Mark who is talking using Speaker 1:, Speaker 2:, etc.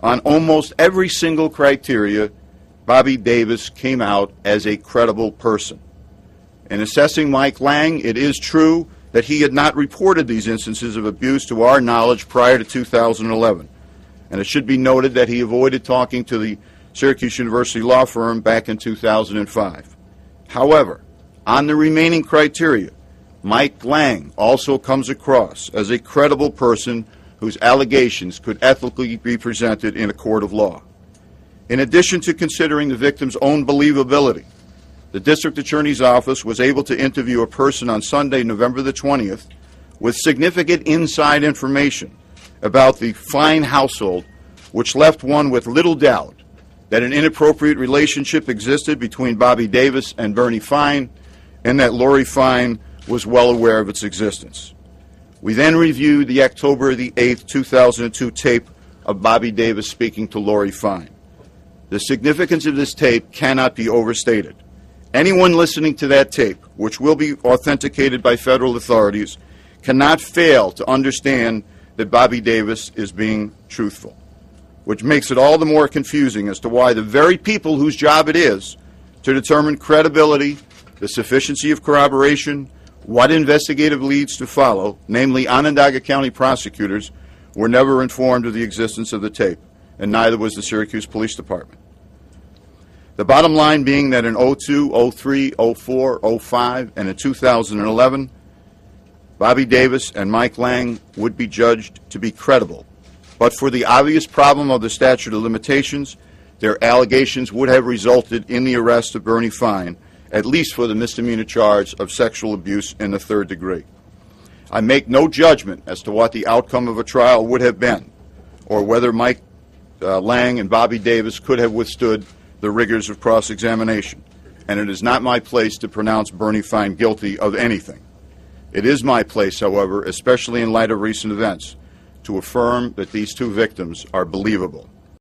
Speaker 1: On almost every single criteria, Bobby Davis came out as a credible person. In assessing Mike Lang, it is true that he had not reported these instances of abuse to our knowledge prior to 2011. And it should be noted that he avoided talking to the Syracuse University law firm back in 2005. However, on the remaining criteria, Mike Lang also comes across as a credible person whose allegations could ethically be presented in a court of law. In addition to considering the victim's own believability, the District Attorney's Office was able to interview a person on Sunday, November the 20th, with significant inside information about the Fine household, which left one with little doubt that an inappropriate relationship existed between Bobby Davis and Bernie Fine, and that Lori Fine was well aware of its existence. We then reviewed the October the 8th, 2002 tape of Bobby Davis speaking to Lori Fine. The significance of this tape cannot be overstated. Anyone listening to that tape, which will be authenticated by federal authorities, cannot fail to understand that Bobby Davis is being truthful, which makes it all the more confusing as to why the very people whose job it is to determine credibility, the sufficiency of corroboration, what investigative leads to follow, namely Onondaga County prosecutors, were never informed of the existence of the tape, and neither was the Syracuse Police Department. The bottom line being that in 02, 03, 04, 05, and in 2011, Bobby Davis and Mike Lang would be judged to be credible. But for the obvious problem of the statute of limitations, their allegations would have resulted in the arrest of Bernie Fine, at least for the misdemeanor charge of sexual abuse in the third degree. I make no judgment as to what the outcome of a trial would have been, or whether Mike Lang and Bobby Davis could have withstood the rigors of cross-examination, and it is not my place to pronounce Bernie Fine guilty of anything. It is my place, however, especially in light of recent events, to affirm that these two victims are believable.